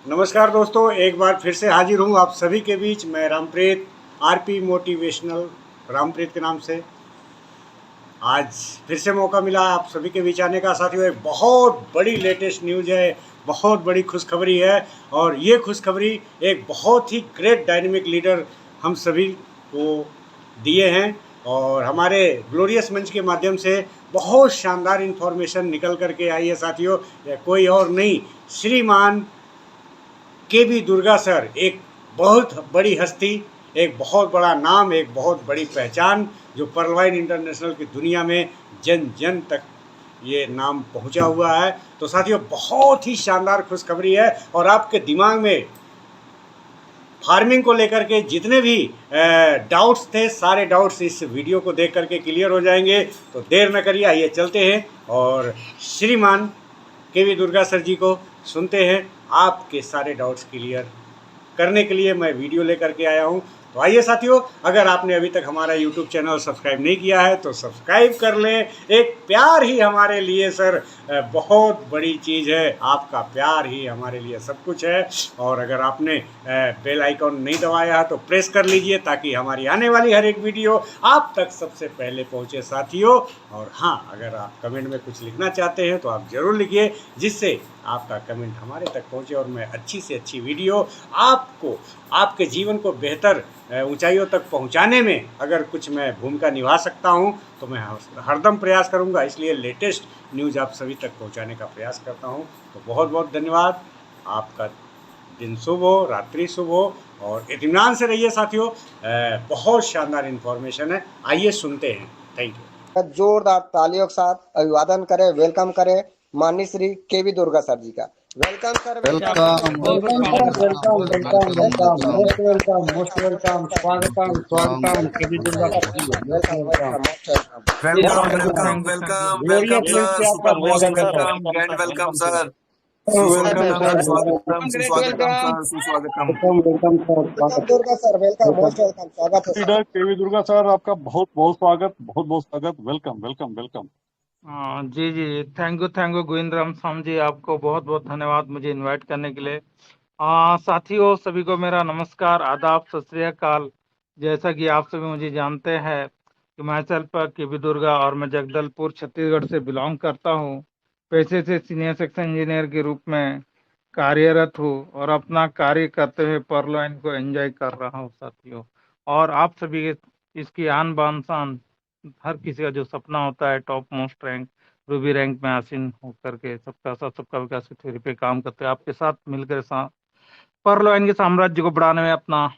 नमस्कार दोस्तों, एक बार फिर से हाजिर हूँ आप सभी के बीच। मैं रामप्रीत, आरपी मोटिवेशनल रामप्रीत के नाम से। आज फिर से मौका मिला आप सभी के बीच आने का। साथियों, एक बहुत बड़ी लेटेस्ट न्यूज़ है, बहुत बड़ी खुशखबरी है। और ये खुशखबरी एक बहुत ही ग्रेट डायनेमिक लीडर हम सभी को दिए हैं। और हमारे ग्लोरियस मंच के माध्यम से बहुत शानदार इन्फॉर्मेशन निकल करके आई है साथियों। कोई और नहीं, श्रीमान के दुर्गा सर, एक बहुत बड़ी हस्ती, एक बहुत बड़ा नाम, एक बहुत बड़ी पहचान, जो पर्लवाइन इंटरनेशनल की दुनिया में जन जन तक ये नाम पहुंचा हुआ है। तो साथियों, बहुत ही शानदार खुशखबरी है। और आपके दिमाग में फार्मिंग को लेकर के जितने भी डाउट्स थे, सारे डाउट्स इस वीडियो को देख करके क्लियर हो जाएंगे। तो देर न करिए, आइए चलते हैं और श्रीमान के दुर्गा सर जी को सुनते हैं। आपके सारे डाउट्स क्लियर करने के लिए मैं वीडियो लेकर के आया हूं। तो आइए साथियों, अगर आपने अभी तक हमारा यूट्यूब चैनल सब्सक्राइब नहीं किया है तो सब्सक्राइब कर लें। एक प्यार ही हमारे लिए सर बहुत बड़ी चीज़ है। आपका प्यार ही हमारे लिए सब कुछ है। और अगर आपने बेल आइकॉन नहीं दबाया है तो प्रेस कर लीजिए, ताकि हमारी आने वाली हर एक वीडियो आप तक सबसे पहले पहुंचे साथियों। और हाँ, अगर आप कमेंट में कुछ लिखना चाहते हैं तो आप ज़रूर लिखिए, जिससे आपका कमेंट हमारे तक पहुंचे और मैं अच्छी से अच्छी वीडियो आपको, आपके जीवन को बेहतर ऊंचाइयों तक पहुंचाने में अगर कुछ मैं भूमिका निभा सकता हूं तो मैं हरदम प्रयास करूंगा। इसलिए लेटेस्ट न्यूज़ आप सभी तक पहुंचाने का प्रयास करता हूं। तो बहुत बहुत धन्यवाद। आपका दिन शुभ हो, रात्रि शुभ हो, और इत्मीनान से रहिए साथियों। बहुत शानदार इन्फॉर्मेशन है, आइए सुनते हैं। Thank you. जोरदार तालियों के साथ अभिवादन करें, वेलकम करें माननीय श्री के दुर्गा सर जी का। Welcome sir, welcome most welcome, most welcome, स्वागतम स्वागतम KV Durga sir ji, most welcome. Welcome glorious link से आपका स्वागत है sir. Welcome sir, welcome sir, सुस्वागतम सुस्वागतम। वेलकम सर, स्वागत Durga sir, welcome, most welcome, स्वागत है sir. Leader KV Durga sir, आपका बहुत बहुत स्वागत, बहुत बहुत स्वागत। Welcome welcome welcome. जी जी, थैंक यू गोविंदराम स्वामी जी, आपको बहुत बहुत धन्यवाद मुझे इनवाइट करने के लिए। साथियों, सभी को मेरा नमस्कार, आदाब, सत श्री अकाल। जैसा कि आप सभी मुझे जानते हैं कि मैं सेल्फ के दुर्गा और मैं जगदलपुर छत्तीसगढ़ से बिलोंग करता हूँ। पेशे से सीनियर सेक्शन इंजीनियर के रूप में कार्यरत हूँ और अपना कार्य करते हुए परलोइन को एंजॉय कर रहा हूँ साथियों। और आप सभी इसकी आन बान शान, हर किसी का जो सपना होता है top most rank, Ruby rank में आसीन होकर के सबका साथ सबका विकास की थ्योरी पे काम करते हैं, आपके साथ मिलकर परलोइन के साम्राज्य को बढ़ाने में अपना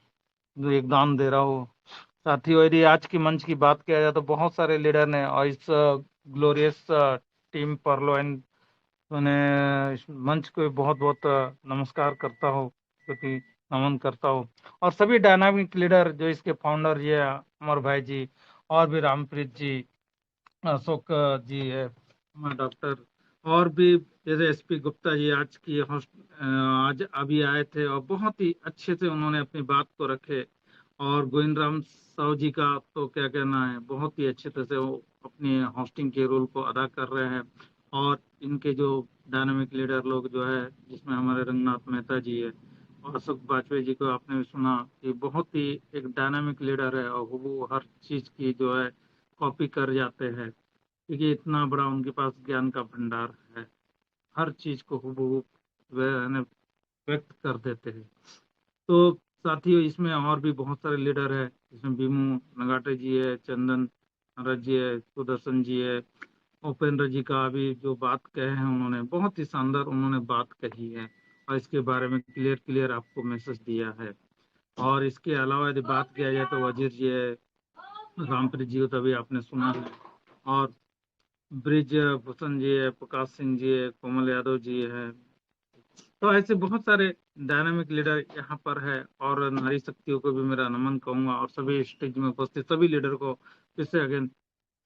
जो योगदान दे रहा हूँ साथियों। यदि आज की मंच की बात किया जाए तो बहुत सारे लीडर ने, और इस ग्लोरियस टीम परलोइन मैंने इस मंच को बहुत बहुत नमस्कार करता हूँ, क्योंकि नमन करता हूँ। और सभी डायनामिक लीडर जो इसके फाउंडर ये अमर भाई जी, और भी रामप्रीत जी, अशोक जी है, डॉक्टर, और भी जैसे एसपी गुप्ता जी आज की होस्ट आज अभी आए थे और बहुत ही अच्छे से उन्होंने अपनी बात को रखे। और गोविंदराम साहू जी का तो क्या कहना है, बहुत ही अच्छे तरह से वो अपनी होस्टिंग के रोल को अदा कर रहे हैं। और इनके जो डायनामिक लीडर लोग जो है, जिसमें हमारे रंगनाथ मेहता जी है और अशोक वाजपेयी जी को आपने भी सुना कि बहुत ही एक डायनामिक लीडर है, और वो हर चीज की जो है कॉपी कर जाते हैं, क्योंकि इतना बड़ा उनके पास ज्ञान का भंडार है, हर चीज को हुबहू व्यक्त कर देते हैं। तो साथियों, इसमें और भी बहुत सारे लीडर है, इसमें भीमू नगाटे जी है, चंदन रज जी है, सुदर्शन जी है, उपेंद्र जी का अभी जो बात कहे हैं उन्होंने बहुत ही शानदार उन्होंने बात कही है, और इसके बारे में क्लियर आपको मैसेज दिया है। और इसके अलावा यदि बात किया जाए तो वजीर जी है, रामप्रीत जी को तभी आपने सुना है, और ब्रिज भूषण जी है, प्रकाश सिंह जी है, कोमल यादव जी है। तो ऐसे बहुत सारे डायनामिक लीडर यहाँ पर है, और नारी शक्तियों को भी मेरा नमन कहूंगा, और सभी स्टेज में उपस्थित सभी लीडर को फिर से अगेन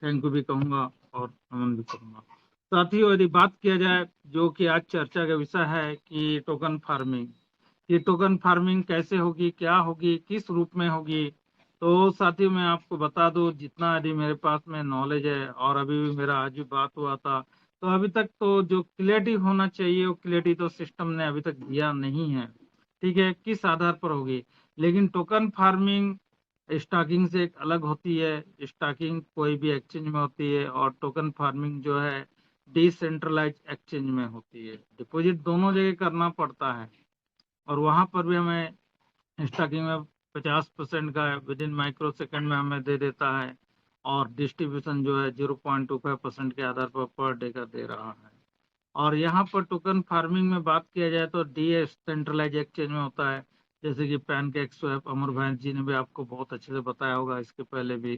थैंक यू भी कहूंगा और नमन भी कहूंगा। साथियों, यदि बात किया जाए जो कि आज चर्चा का विषय है कि टोकन फार्मिंग, ये टोकन फार्मिंग कैसे होगी, क्या होगी, किस रूप में होगी। तो साथियों, मैं आपको बता दूं, जितना यदि मेरे पास में नॉलेज है, और अभी भी मेरा आज भी बात हुआ था तो अभी तक तो जो क्लियरिटी होना चाहिए वो क्लियरिटी तो सिस्टम ने अभी तक दिया नहीं है। ठीक है, किस आधार पर होगी। लेकिन टोकन फार्मिंग स्टॉकिंग से एक अलग होती है। स्टॉकिंग कोई भी एक्सचेंज में होती है और टोकन फार्मिंग जो है डिसेंट्रलाइज एक्सचेंज में होती है। डिपॉजिट दोनों जगह करना पड़ता है और वहां पर भी हमें स्टॉकिंग में 50% का विद इन माइक्रो सेकेंड में हमें दे देता है और डिस्ट्रीब्यूशन जो है 0.25% के आधार पर डे का दे रहा है। और यहाँ पर टोकन फार्मिंग में बात किया जाए तो डिसेंट्रलाइज एक्सचेंज में होता है, जैसे कि पैनकेक स्वैप। अमर भाई जी ने भी आपको बहुत अच्छे से बताया होगा इसके पहले भी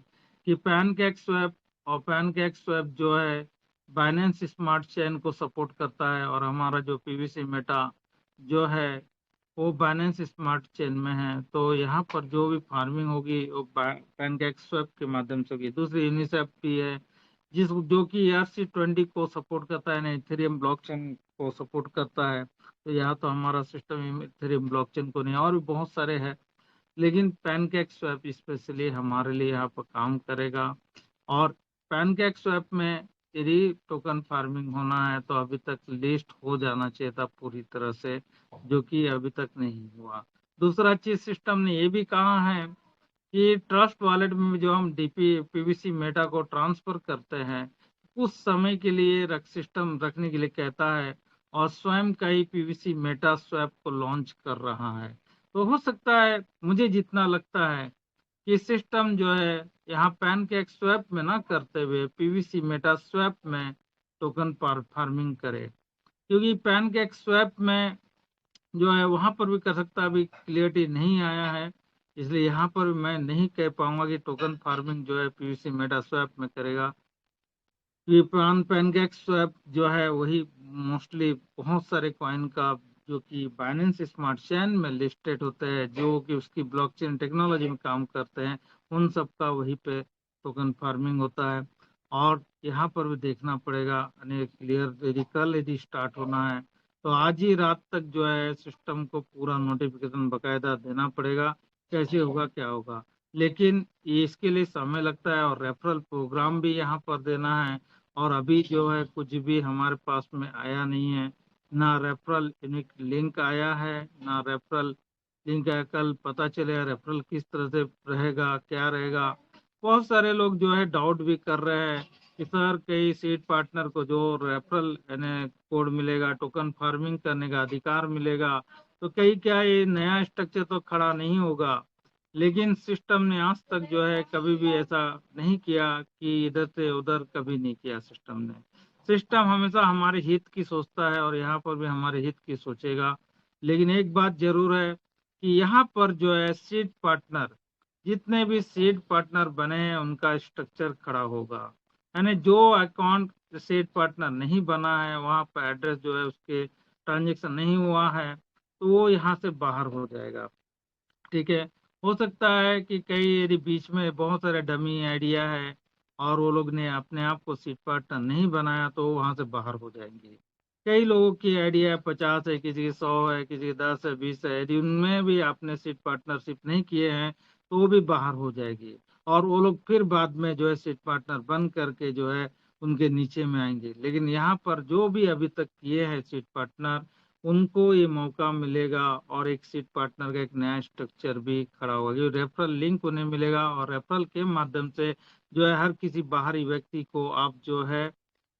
कि पैनकेक स्वैप और पैनकेक स्वैप जो है बाइनेंस स्मार्ट चेन को सपोर्ट करता है और हमारा जो पीवीसी मेटा जो है वो बाइनेंस स्मार्ट चेन में है। तो यहाँ पर जो भी फार्मिंग होगी वो पैनकेक स्वैप के माध्यम से होगी। दूसरी यूनिसेफ भी है जो कि ERC-20 को सपोर्ट करता है, इथेरियम ब्लॉकचेन को सपोर्ट करता है। तो यहाँ तो हमारा सिस्टम इथेरियम ब्लॉकचेन को नहीं, और भी बहुत सारे हैं, लेकिन पैनकेक स्वैप स्पेशली हमारे लिए यहाँ पर काम करेगा। और पैनकेक स्वैप में यदि टोकन फार्मिंग होना है तो अभी तक लिस्ट हो जाना चाहिए था पूरी तरह से, जो कि अभी तक नहीं हुआ। दूसरा चीज सिस्टम ने ये भी कहा है कि ट्रस्ट वॉलेट में जो हम पीवीसी मेटा को ट्रांसफर करते हैं कुछ समय के लिए सिस्टम रखने के लिए कहता है और स्वयं का ही पीवीसी मेटा स्वैप को लॉन्च कर रहा है। तो हो सकता है, मुझे जितना लगता है कि सिस्टम जो है यहाँ पैनकेक स्वैप में ना करते हुए पीवीसी मेटा स्वैप में टोकन फार्मिंग करे, क्योंकि पैनकेक स्वैप में जो है वहां पर भी कर सकता है, अभी क्लियरिटी नहीं आया है, इसलिए यहाँ पर मैं नहीं कह पाऊंगा कि टोकन फार्मिंग जो है पीवीसी मेटा स्वैप में करेगा। ये पैनकेक स्वैप जो है वही मोस्टली बहुत सारे कॉइन का जो कि बाइनेंस स्मार्ट चेन में लिस्टेड होते हैं, जो कि उसकी ब्लॉकचेन टेक्नोलॉजी में काम करते हैं, उन सब का वही पे टोकन फार्मिंग होता है। और यहाँ पर भी देखना पड़ेगा क्लियर यदि कल यदि स्टार्ट होना है तो आज ही रात तक जो है सिस्टम को पूरा नोटिफिकेशन बकायदा देना पड़ेगा, कैसे होगा क्या होगा। लेकिन ये इसके लिए समय लगता है और रेफरल प्रोग्राम भी यहाँ पर देना है, और अभी जो है कुछ भी हमारे पास में आया नहीं है, ना रेफरल लिंक आया है, ना रेफरल लिंक आया। कल पता चलेगा रेफरल किस तरह से रहेगा, क्या रहेगा। बहुत सारे लोग जो है डाउट भी कर रहे हैं कि सर कई सीड पार्टनर को जो रेफरल कोड मिलेगा, टोकन फार्मिंग करने का अधिकार मिलेगा, तो कई क्या ये नया स्ट्रक्चर तो खड़ा नहीं होगा। लेकिन सिस्टम ने आज तक जो है कभी भी ऐसा नहीं किया कि इधर से उधर, कभी नहीं किया सिस्टम ने। सिस्टम हमेशा हमारे हित की सोचता है और यहाँ पर भी हमारे हित की सोचेगा। लेकिन एक बात जरूर है कि यहाँ पर जो है सीड पार्टनर, जितने भी सीड पार्टनर बने हैं उनका स्ट्रक्चर खड़ा होगा, यानी जो अकाउंट सीड पार्टनर नहीं बना है वहाँ पर एड्रेस जो है उसके ट्रांजेक्शन नहीं हुआ है तो वो यहाँ से बाहर हो जाएगा। ठीक है, हो सकता है कि कई यदि बीच में बहुत सारे डमी आइडिया है और वो लोग ने अपने आप को सीट पार्टनर नहीं बनाया तो वहां से बाहर हो जाएंगे। कई लोगों की आइडिया 50 है, किसी की 100 है, किसी की 10 है, 20 है, यदि उनमें भी आपने सीट पार्टनरशिप नहीं किए हैं तो वो भी बाहर हो जाएगी और वो लोग फिर बाद में जो है सीट पार्टनर बन करके जो है उनके नीचे में आएंगे। लेकिन यहाँ पर जो भी अभी तक किए हैं सीट पार्टनर, उनको ये मौका मिलेगा और एक सीट पार्टनर का एक नया स्ट्रक्चर भी खड़ा होगा, जो रेफरल लिंक उन्हें मिलेगा और रेफरल के माध्यम से जो है हर किसी बाहरी व्यक्ति को आप जो है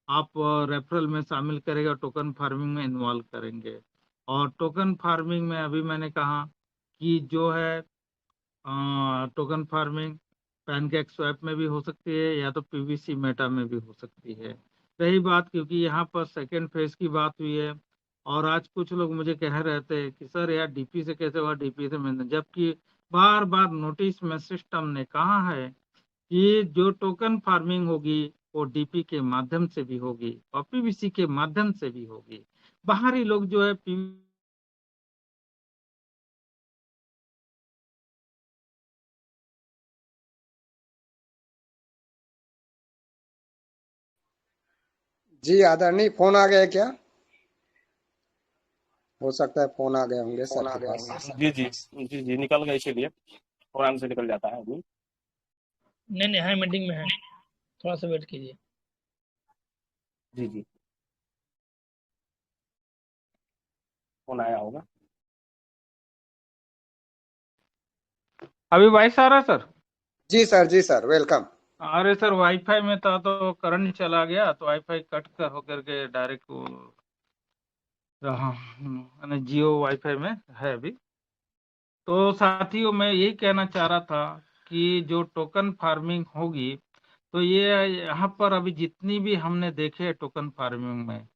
आप रेफरल में शामिल करेगा, टोकन फार्मिंग में इन्वॉल्व करेंगे। और टोकन फार्मिंग में अभी मैंने कहा कि जो है टोकन फार्मिंग पैनकेक स्वैप में भी हो सकती है या तो पीवीसी मेटा में भी हो सकती है। रही बात, क्योंकि यहाँ पर सेकेंड फेज की बात हुई है और आज कुछ लोग मुझे कह रहे थे कि सर यार डीपी से कैसे हुआ, डीपी से मिलना, जबकि बार बार नोटिस में सिस्टम ने कहा है कि जो टोकन फार्मिंग होगी वो डीपी के माध्यम से भी होगी और पीवीसी के माध्यम से भी होगी। बाहरी लोग जो है जी आदरणीय, फोन आ गया है क्या? हो सकता है फोन आ गए होंगे सर के पास। जी जी जी जी निकल गए, इसीलिए आराम से निकल जाता है आदमी। नहीं है, मीटिंग में है, थोड़ा सा वेट कीजिए। जी जी फोन आया होगा। अभी वॉइस आ रहा है सर? जी सर वेलकम। अरे सर, वाईफाई में था तो करंट चला गया, तो वाईफाई कट कर होकर के डायरेक्ट रहा, यानी जियो वाईफाई में है अभी। तो साथियों, मैं यही कहना चाह रहा था कि जो टोकन फार्मिंग होगी, तो ये यहाँ पर अभी जितनी भी हमने देखे टोकन फार्मिंग में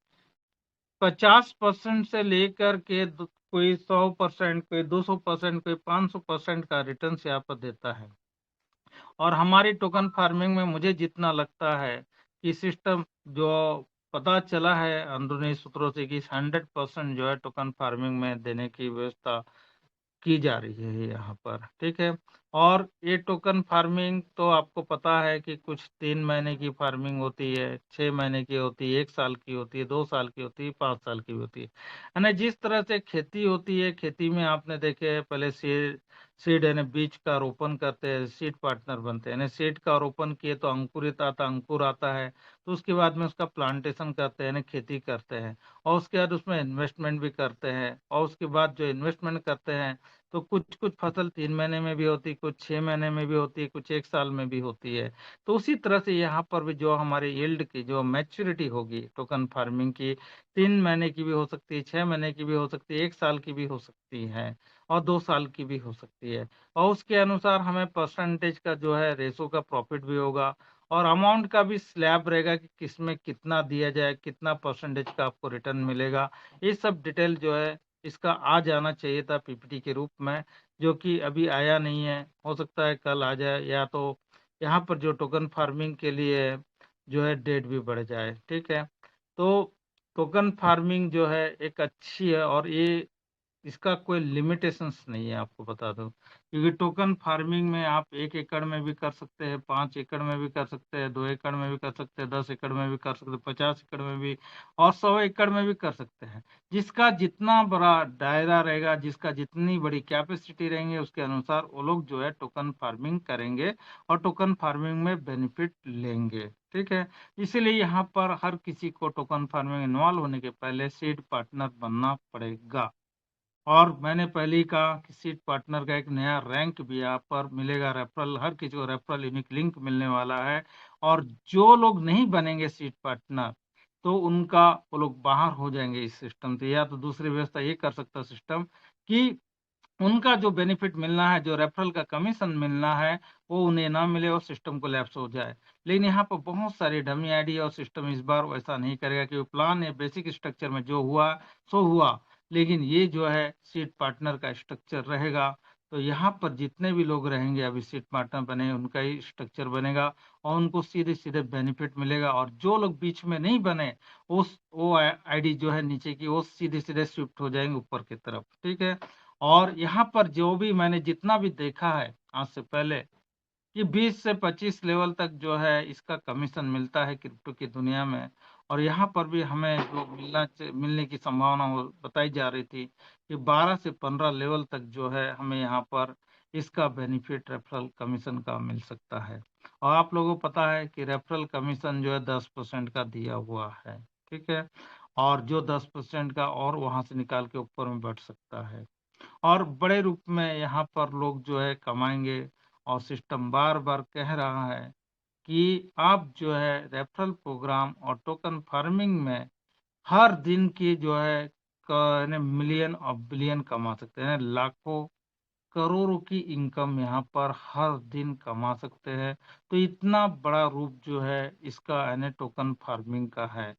50% से लेकर के कोई 100%, कोई 200%, कोई 500% का रिटर्न यहाँ पर देता है। और हमारी टोकन फार्मिंग में मुझे जितना लगता है कि सिस्टम जो पता चला है अंदरूनी सूत्रों से कि 100% जो है टोकन फार्मिंग में देने की व्यवस्था की जा रही है यहाँ पर, ठीक है। और ये टोकन फार्मिंग तो आपको पता है कि कुछ 3 महीने की फार्मिंग होती है, 6 महीने की होती है, 1 साल की होती है, 2 साल की होती है, 5 साल की होती है। यानी जिस तरह से खेती होती है, खेती में आपने देखे पहले सीड यानी बीज का रोपण करते हैं, सीड पार्टनर बनते हैं, यानी सीड का रोपण किए तो अंकुरित आता, अंकुर आता है, तो उसके बाद में उसका प्लांटेशन करते हैं, यानी खेती करते हैं, और उसके बाद उसमें इन्वेस्टमेंट भी करते हैं, और उसके बाद जो इन्वेस्टमेंट करते हैं तो कुछ कुछ फसल 3 महीने में भी होती है, कुछ 6 महीने में भी होती है, कुछ 1 साल में भी होती है। तो उसी तरह से यहाँ पर भी जो हमारी यील्ड की जो मैच्योरिटी होगी टोकन फार्मिंग की, 3 महीने की भी हो सकती है, 6 महीने की भी हो सकती है, 1 साल की भी हो सकती है, और 2 साल की भी हो सकती है। और उसके अनुसार हमें परसेंटेज का जो है रेशो का प्रॉफिट भी होगा, और अमाउंट का भी स्लैब रहेगा कि किसमें कितना दिया जाए, कितना परसेंटेज का आपको रिटर्न मिलेगा। ये सब डिटेल जो है इसका आ जाना चाहिए था पीपीटी के रूप में, जो कि अभी आया नहीं है। हो सकता है कल आ जाए, या तो यहाँ पर जो टोकन फार्मिंग के लिए जो है डेट भी बढ़ जाए, ठीक है। तो टोकन फार्मिंग जो है एक अच्छी है, और ये इसका कोई लिमिटेशंस नहीं है, आपको बता दूं, क्योंकि टोकन फार्मिंग में आप 1 एकड़ में भी कर सकते हैं, 5 एकड़ में भी कर सकते हैं, 2 एकड़ में भी कर सकते हैं, 10 एकड़ में भी कर सकते हैं, 50 एकड़ में भी, और 100 एकड़ में भी कर सकते हैं। जिसका जितना बड़ा दायरा रहेगा, जिसका जितनी बड़ी कैपेसिटी रहेंगे, उसके अनुसार वो लोग जो है टोकन फार्मिंग करेंगे और टोकन फार्मिंग में बेनिफिट लेंगे, ठीक है। इसीलिए यहाँ पर हर किसी को टोकन फार्मिंग इन्वॉल्व होने के पहले सीड पार्टनर बनना पड़ेगा। और मैंने पहले ही कहा कि सीट पार्टनर का एक नया रैंक भी यहाँ पर मिलेगा, रेफरल, हर किसी को रेफरल यूनिक लिंक मिलने वाला है। और जो लोग नहीं बनेंगे सीट पार्टनर, तो उनका वो लोग बाहर हो जाएंगे इस सिस्टम से। या तो दूसरी व्यवस्था ये कर सकता सिस्टम कि उनका जो बेनिफिट मिलना है, जो रेफरल का कमीशन मिलना है, वो उन्हें ना मिले और सिस्टम को लैप्स हो जाए। लेकिन यहाँ पर बहुत सारी डमी आईडी, और सिस्टम इस बार वैसा नहीं करेगा, क्योंकि प्लान है बेसिक स्ट्रक्चर में जो हुआ सो हुआ, लेकिन ये जो है सीट पार्टनर का स्ट्रक्चर रहेगा। तो यहाँ पर जितने भी लोग रहेंगे अभी सीट पार्टनर बने, उनका ही स्ट्रक्चर बनेगा, और उनको सीधे सीधे बेनिफिट मिलेगा। और जो लोग बीच में नहीं बने, वो आईडी जो है नीचे की, वो सीधे सीधे शिफ्ट हो जाएंगे ऊपर की तरफ, ठीक है। और यहाँ पर जो भी मैंने जितना भी देखा है आज से पहले, कि 20 से 25 लेवल तक जो है इसका कमीशन मिलता है क्रिप्टो की दुनिया में। और यहाँ पर भी हमें जो मिलने की संभावना बताई जा रही थी कि 12 से 15 लेवल तक जो है हमें यहाँ पर इसका बेनिफिट रेफरल कमीशन का मिल सकता है। और आप लोगों को पता है कि रेफरल कमीशन जो है 10% का दिया हुआ है, ठीक है। और जो 10% का और वहां से निकाल के ऊपर में बढ़ सकता है, और बड़े रूप में यहाँ पर लोग जो है कमाएंगे। और सिस्टम बार बार कह रहा है कि आप जो है रेफरल प्रोग्राम और टोकन फार्मिंग में हर दिन की जो है मिलियन और बिलियन कमा सकते हैं, लाखों करोड़ों की इनकम यहाँ पर हर दिन कमा सकते हैं। तो इतना बड़ा रूप जो है इसका यानी टोकन फार्मिंग का है,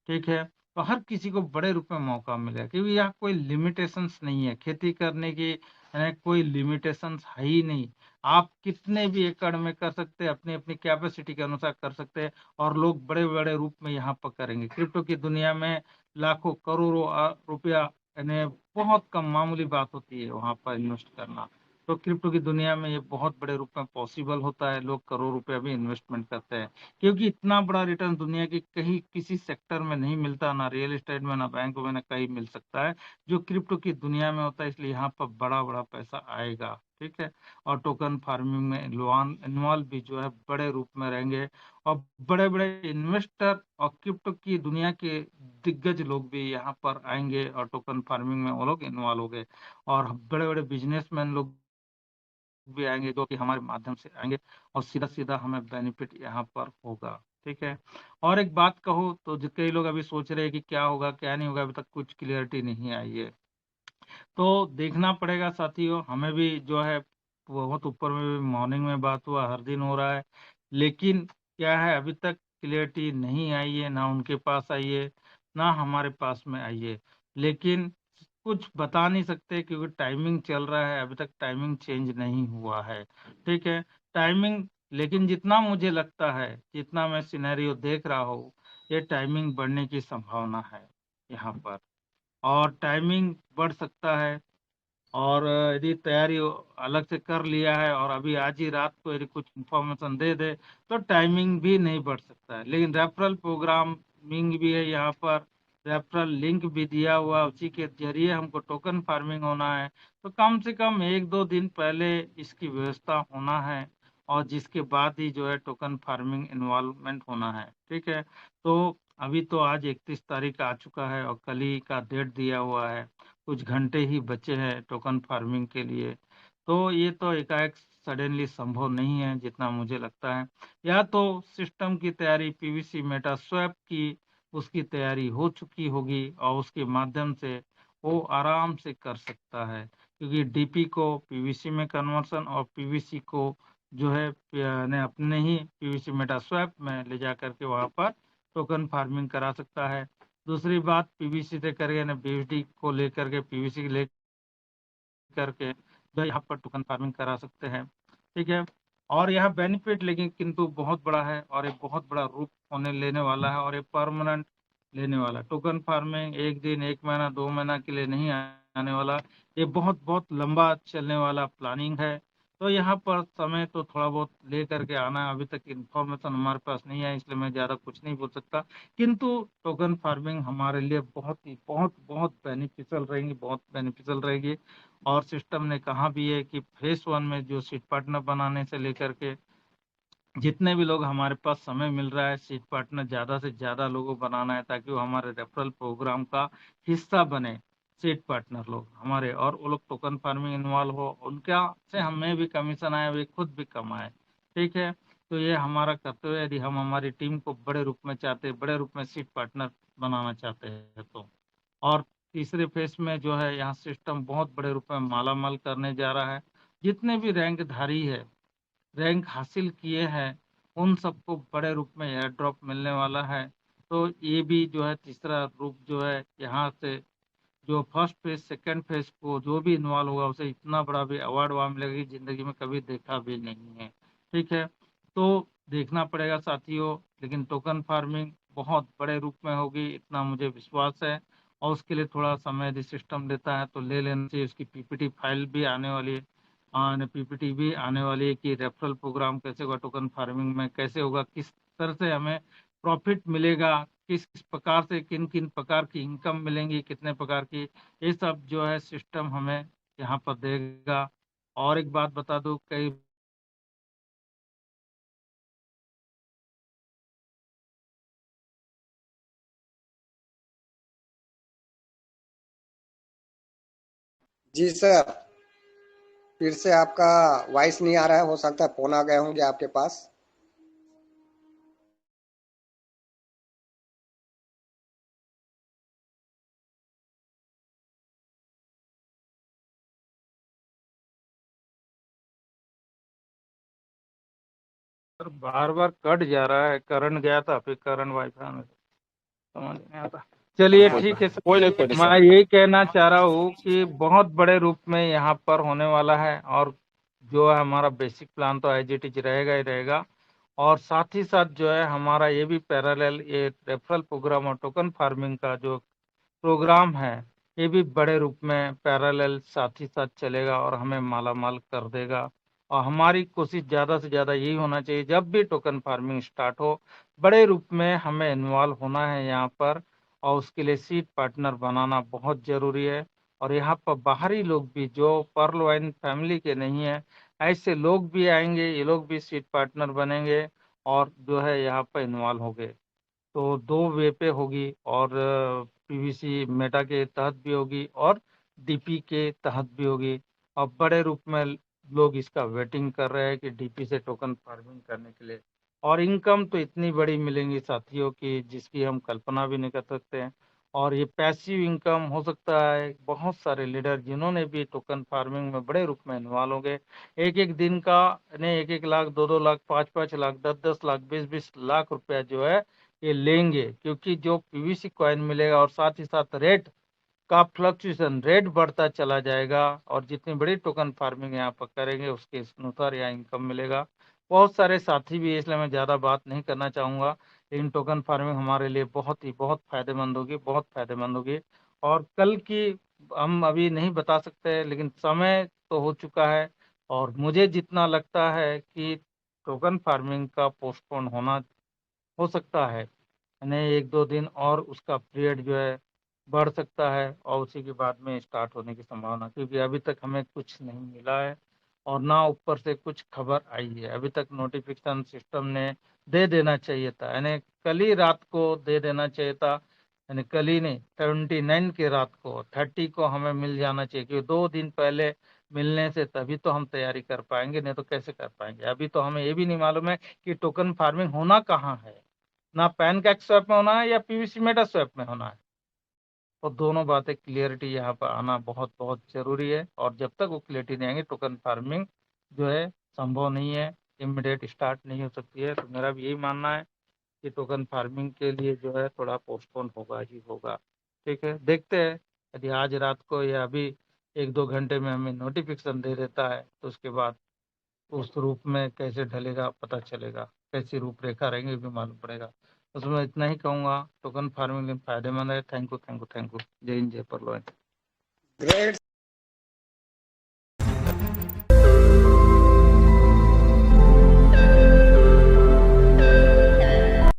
ठीक है। तो हर किसी को बड़े रूप में मौका मिलेगा, क्योंकि यहाँ कोई लिमिटेशंस नहीं है खेती करने की, यानी कोई लिमिटेशंस है ही नहीं। आप कितने भी एकड़ में कर सकते हैं, अपनी अपनी कैपेसिटी के अनुसार कर सकते हैं, और लोग बड़े बड़े रूप में यहाँ पर करेंगे। क्रिप्टो की दुनिया में लाखों करोड़ों रुपया यानी बहुत कम मामूली बात होती है वहां पर इन्वेस्ट करना। तो क्रिप्टो की दुनिया में ये बहुत बड़े रूप में पॉसिबल होता है, लोग करोड़ रुपया भी इन्वेस्टमेंट करते हैं, क्योंकि इतना बड़ा रिटर्न दुनिया की कहीं किसी सेक्टर में नहीं मिलता, ना रियल एस्टेट में, ना बैंक में, ना कहीं मिल सकता है जो क्रिप्टो की दुनिया में होता है। इसलिए यहाँ पर बड़ा बड़ा पैसा आएगा। ठीक है। और टोकन फार्मिंग में इन्वॉल्व भी जो है बड़े रूप में रहेंगे, और बड़े बड़े इन्वेस्टर और क्रिप्टो की दुनिया के दिग्गज लोग भी यहाँ पर आएंगे और टोकन फार्मिंग में वो लोग इन्वॉल्व हो गए, और बड़े बड़े बिजनेसमैन लोग भी आएंगे जो कि हमारे माध्यम से आएंगे, और सीधा सीधा हमें बेनिफिट यहाँ पर होगा। ठीक है। और एक बात कहूँ तो कई लोग अभी सोच रहे हैं कि क्या होगा क्या नहीं होगा, अभी तक कुछ क्लियरिटी नहीं आई है, तो देखना पड़ेगा साथियों। हमें भी जो है बहुत ऊपर में भी मॉर्निंग में बात हुआ, हर दिन हो रहा है, लेकिन क्या है अभी तक क्लियरिटी नहीं आई है, ना उनके पास आई है ना हमारे पास में आई है। लेकिन कुछ बता नहीं सकते क्योंकि टाइमिंग चल रहा है, अभी तक टाइमिंग चेंज नहीं हुआ है। ठीक है। टाइमिंग, लेकिन जितना मुझे लगता है, जितना मैं सिनेरियो देख रहा हूँ, ये टाइमिंग बढ़ने की संभावना है यहाँ पर, और टाइमिंग बढ़ सकता है। और यदि तैयारी अलग से कर लिया है और अभी आज ही रात को यदि कुछ इंफॉर्मेशन दे दे तो टाइमिंग भी नहीं बढ़ सकता है। लेकिन रेफरल प्रोग्रामिंग भी है यहाँ पर, रेफरल लिंक भी दिया हुआ, उसी के जरिए हमको टोकन फार्मिंग होना है, तो कम से कम 1-2 दिन पहले इसकी व्यवस्था होना है, और जिसके बाद ही जो है टोकन फार्मिंग इन्वॉल्वमेंट होना है। ठीक है। तो अभी तो आज 31 तारीख आ चुका है और कल ही का डेट दिया हुआ है, कुछ घंटे ही बचे हैं टोकन फार्मिंग के लिए, तो ये तो एकाएक सडनली संभव नहीं है जितना मुझे लगता है। या तो सिस्टम की तैयारी पीवीसी मेटा स्वैप की उसकी तैयारी हो चुकी होगी और उसके माध्यम से वो आराम से कर सकता है, क्योंकि डीपी को पीवीसी में कन्वर्सन और पीवीसी को जो है ने अपने ही पीवीसी मेटा स्वैप में ले जा करके वहां पर टोकन फार्मिंग करा सकता है। दूसरी बात पीवीसी से करके ना बीएसडी को लेकर के पीवीसी ले करके जो यहाँ पर टोकन फार्मिंग करा सकते हैं। ठीक है। और यहाँ बेनिफिट लेकिन किंतु बहुत बड़ा है, और एक बहुत बड़ा रूप होने लेने वाला है, और ये परमानेंट लेने वाला है। टोकन फार्मिंग एक दिन, एक महीना, 2 महीना के लिए नहीं आने वाला, ये बहुत बहुत लंबा चलने वाला प्लानिंग है। तो यहाँ पर समय तो थोड़ा बहुत ले करके आना है, अभी तक इन्फॉर्मेशन हमारे पास नहीं है इसलिए मैं ज़्यादा कुछ नहीं बोल सकता, किंतु टोकन फार्मिंग हमारे लिए बहुत ही बहुत बहुत बेनिफिशियल रहेगी, बहुत बेनिफिशियल रहेगी। और सिस्टम ने कहा भी है कि फेस 1 में जो सीट पार्टनर बनाने से लेकर के जितने भी लोग हमारे पास समय मिल रहा है, सीट पार्टनर ज़्यादा से ज़्यादा लोगों को बनाना है ताकि वो हमारे रेफरल प्रोग्राम का हिस्सा बने, सीट पार्टनर लोग हमारे, और वो लोग टोकन फार्मिंग इन्वॉल्व हो, उनका से हमें भी कमीशन आए, वे खुद भी कमाए। ठीक है। तो ये हमारा कर्तव्य है यदि हम हमारी टीम को बड़े रूप में चाहते हैं, बड़े रूप में सीट पार्टनर बनाना चाहते हैं तो। और तीसरे फेज में जो है यहाँ सिस्टम बहुत बड़े रूप में मालामाल करने जा रहा है, जितने भी रैंकधारी है, रैंक हासिल किए हैं, उन सबको बड़े रूप में एयर ड्रॉप मिलने वाला है। तो ये भी जो है तीसरा रूप जो है यहाँ से, जो फर्स्ट फेज सेकंड फेज को जो भी इन्वॉल्व होगा उसे इतना बड़ा भी अवार्ड वहाँ मिलेगा जिंदगी में कभी देखा भी नहीं है। ठीक है। तो देखना पड़ेगा साथियों, लेकिन टोकन फार्मिंग बहुत बड़े रूप में होगी इतना मुझे विश्वास है, और उसके लिए थोड़ा समय यदि सिस्टम देता है तो ले लेना चाहिए। उसकी पीपीटी फाइल भी आने वाली है, पीपीटी भी आने वाली है कि रेफरल प्रोग्राम कैसे होगा, टोकन फार्मिंग में कैसे होगा, किस तरह से हमें प्रॉफिट मिलेगा, किस किस प्रकार से किन किन प्रकार की इनकम मिलेंगी, कितने प्रकार की, ये सब जो है सिस्टम हमें यहाँ पर देगा। और एक बात बता दूं, कई जी सर, फिर से आपका वॉइस नहीं आ रहा है, हो सकता है फोन आ गए होंगे आपके पास। बार बार कट जा रहा है, करंट गया था फिर करंट वाईफाई में, समझ नहीं आता। चलिए ठीक है कोई नहीं सर, सर। मैं यही कहना चाह रहा हूँ कि बहुत बड़े रूप में यहाँ पर होने वाला है, और जो है हमारा बेसिक प्लान तो एज इट इज रहेगा ही रहेगा, और साथ ही साथ जो है हमारा ये भी पैरेलल ये रेफरल प्रोग्राम और टोकन फार्मिंग का जो प्रोग्राम है ये भी बड़े रूप में पैरेलल साथ ही साथ चलेगा और हमें मालामाल कर देगा। और हमारी कोशिश ज़्यादा से ज़्यादा यही होना चाहिए, जब भी टोकन फार्मिंग स्टार्ट हो बड़े रूप में हमें इन्वॉल्व होना है यहाँ पर, और उसके लिए सीट पार्टनर बनाना बहुत ज़रूरी है। और यहाँ पर बाहरी लोग भी जो पर्ल वाइन फैमिली के नहीं है, ऐसे लोग भी आएंगे, ये लोग भी सीट पार्टनर बनेंगे और जो है यहाँ पर इन्वॉल्व होंगे। तो 2 वे पे होगी और पीवीसी मेटा के तहत भी होगी और डीपी के तहत भी होगी। और बड़े रूप में लोग इसका वेटिंग कर रहे हैं कि डीपी से टोकन फार्मिंग करने के लिए। और इनकम तो इतनी बड़ी मिलेंगी साथियों की जिसकी हम कल्पना भी नहीं कर सकते हैं। और ये पैसिव इनकम हो सकता है। बहुत सारे लीडर जिन्होंने भी टोकन फार्मिंग में बड़े रूप में इन्वॉल्व हो गए, एक दिन का नहीं 1 लाख 2 लाख 5 लाख 10 लाख 20 लाख रुपया जो है ये लेंगे, क्योंकि जो पीवीसी कॉइन मिलेगा और साथ ही साथ रेट का फ्लक्चुएशन, रेट बढ़ता चला जाएगा और जितनी बड़ी टोकन फार्मिंग यहाँ पर करेंगे उसके अनुसार यहाँ इनकम मिलेगा। बहुत सारे साथी भी, इसलिए मैं ज़्यादा बात नहीं करना चाहूँगा, लेकिन टोकन फार्मिंग हमारे लिए बहुत फायदेमंद होगी, बहुत फायदेमंद होगी। और कल की हम अभी नहीं बता सकते, लेकिन समय तो हो चुका है और मुझे जितना लगता है कि टोकन फार्मिंग का पोस्टपोन होना हो सकता है, यानी 1-2 दिन और उसका पीरियड जो है बढ़ सकता है और उसी के बाद में स्टार्ट होने की संभावना, क्योंकि अभी तक हमें कुछ नहीं मिला है और ना ऊपर से कुछ खबर आई है। अभी तक नोटिफिकेशन सिस्टम ने दे देना चाहिए था, यानी कल ही रात को दे देना चाहिए था, यानी कल ही नहीं 29 की रात को, 30 को हमें मिल जाना चाहिए, क्योंकि 2 दिन पहले मिलने से तभी तो हम तैयारी कर पाएंगे, नहीं तो कैसे कर पाएंगे। अभी तो हमें ये भी नहीं मालूम है कि टोकन फार्मिंग होना कहाँ है, ना पैनकेक स्वैप में होना है या पीवीसी मेटा स्वैप में होना है। तो दोनों बातें क्लियरिटी यहाँ पर आना बहुत जरूरी है। और जब तक वो क्लियरिटी नहीं आएंगे टोकन फार्मिंग जो है संभव नहीं है, इमीडिएट स्टार्ट नहीं हो सकती है। तो मेरा भी यही मानना है कि टोकन फार्मिंग के लिए जो है थोड़ा पोस्टपोन होगा ही होगा। ठीक है, देखते हैं यदि आज रात को या अभी 1-2 घंटे में हमें नोटिफिकेशन दे देता है तो उसके बाद उस रूप में कैसे ढलेगा पता चलेगा, कैसी रूपरेखा रहेंगे भी मालूम पड़ेगा। उसमें इतना ही कहूँगा, टोकन फार्मिंग फायदेमंद है। Thank you. जय हिंद, जय परलोइन। ग्रेट